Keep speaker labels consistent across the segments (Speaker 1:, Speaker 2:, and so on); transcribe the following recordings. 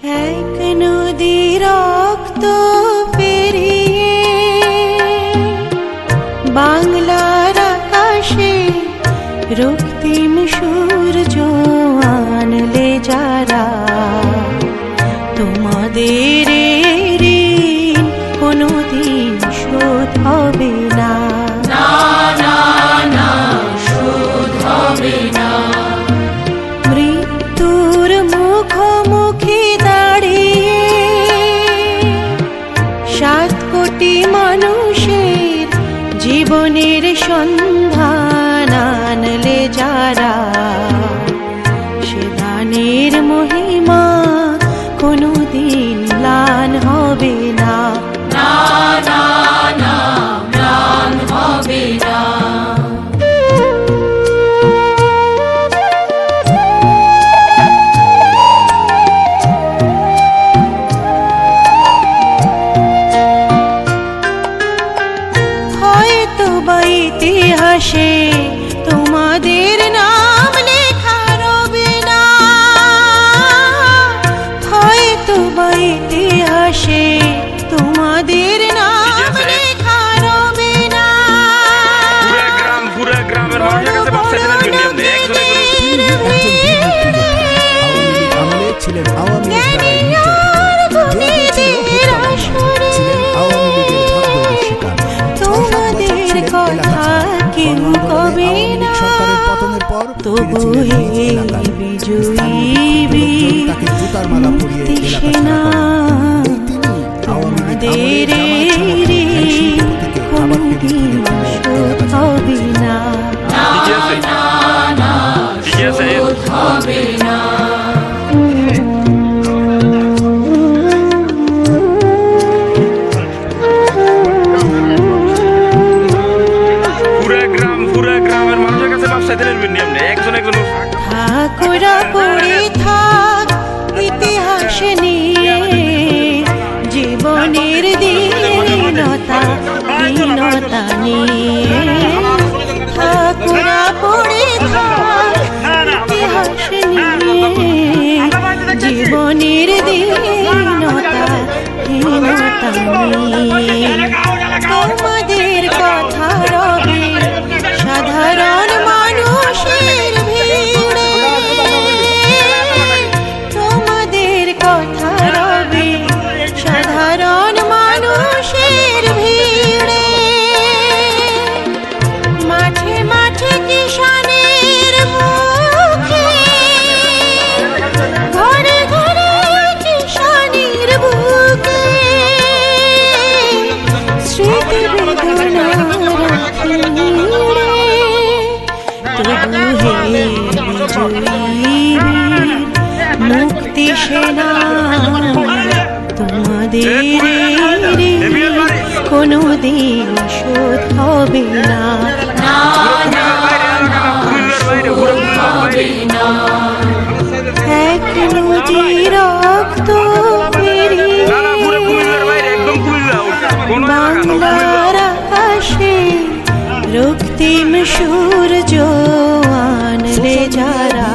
Speaker 1: এক নদী রক্ত পেরিয়ে বাংলার আকাশে রক্তিম সূর্য আনলে যারা, তোমাদের ঋণ কোনোদিন শোধ হবে না, শোধ হবে না। মৃত্যুর মুখোমুখি দাঁড়িয়ে 7 কোটি মানুষের জীবনের সন্ধান আনলে যারা, সে দানের মহিমা কোনোদিন ম্লান হবে না, ম্লান হবে না। হয়তো বা ইতিহাসে তোমাদের নাম লেখা রবে না, হয়তো বা ইতিহাসে তোমাদের নাম লেখা রবে না।
Speaker 2: পুরো গ্রামের মানুষের কাছে বাচ্চাদের দুনিয়া নেই, একজন
Speaker 3: আমলে ছিলেন আওয়ামী লীগ
Speaker 1: তোমাদের কথা কেউ কবে না, তবু হে বিজয়ী বীর মুক্তি সেনা, তোমাদের কোনদিন শোধ হবে না, শোধ হবে না। ঠাকুরা পড়ে থাক ইতিহাস নিয়ে, জীবনের দীনতা হীনতা নিয়ে, ঠাকুরা পড়ে থাক ইতিহাস নিয়ে, জীবনের দীনতা হীনতা নিয়ে। তোমাদের কথা রবে সাধারণ মানুষের ভিড়ে, তোমাদের কথা রবে সাধারণ মানুষের ভিড়ে। মাঠে মাঠে কিষানের মুখে, ঘরে ঘরে কিষানের বুকে, স্মৃতি বেদনা রাখি নিড়ে, তবু হে বিজয়ী বীর মুক্তি সেনা, তোমাদের ঋণ কোনোদিন শোধ হবে না, শোধ হবে না। এক নদী রক্ত পেরিয়ে বাংলার আকাশে রক্তিম সূর্য আনলে যারা,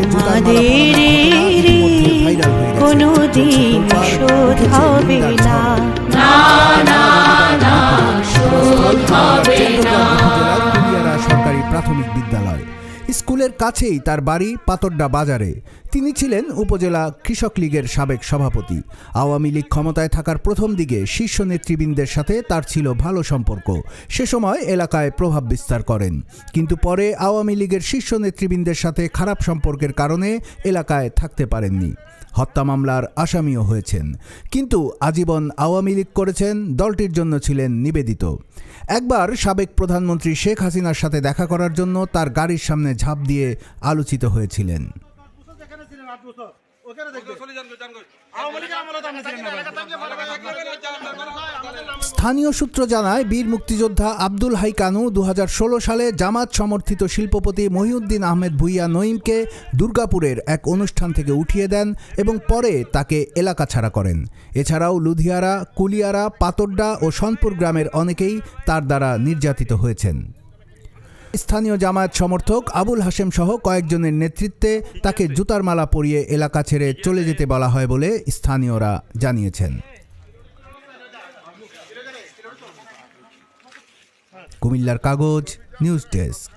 Speaker 1: তোমাদের ঋণ কোনোদিন শোধ হবে না, শোধ হবে না।
Speaker 3: সরকারি প্রাথমিক বিদ্যালয় স্কুলের কাছেই তার বাড়ি পাতরডা বাজারে। তিনি ছিলেন উপজেলা কৃষক লীগের সাবেক সভাপতি। আওয়ামী লীগ ক্ষমতায় থাকার প্রথম দিকে শীর্ষ নেতৃবৃন্দের সাথে তার ছিল ভালো সম্পর্ক। সে সময় এলাকায় প্রভাব বিস্তার করেন, কিন্তু পরে আওয়ামী লীগের শীর্ষ নেতৃবৃন্দের সাথে খারাপ সম্পর্কের কারণে এলাকায় থাকতে পারেননি। হত্যা মামলার আসামিও হয়েছেন, কিন্তু আজীবন আওয়ামী লীগ করেছেন, দলটির জন্য ছিলেন নিবেদিত। একবার সাবেক প্রধানমন্ত্রী শেখ হাসিনার সাথে দেখা করার জন্য তার গাড়ির সামনে ঝাঁপ দিয়ে আলোচিত হয়েছিলেন। স্থানীয় সূত্র জানায়, বীর মুক্তিযোদ্ধা আব্দুল হাই কানু 2016 সালে জামাত সমর্থিত শিল্পপতি মহিউদ্দিন আহমেদ ভূঁইয়া নঈমকে দুর্গাপুরের এক অনুষ্ঠান থেকে উঠিয়ে দেন এবং পরে তাকে এলাকা ছাড়া করেন। এছাড়াও লুধিয়ারা, কুলিয়ারা, পাতরডা ও সনপুর গ্রামের অনেকেই তার দ্বারা নির্যাতিত হয়েছেন। স্থানীয় জামায়াত সমর্থক আবুল হাশেম সহ কয়েকজনের নেতৃত্বে তাকে জুতার মালা পরিয়ে এলাকা ছেড়ে চলে যেতে বলা হয় বলে স্থানীয়রা জানিয়েছেন। কুমিল্লার কাগজ, নিউজ ডেস্ক।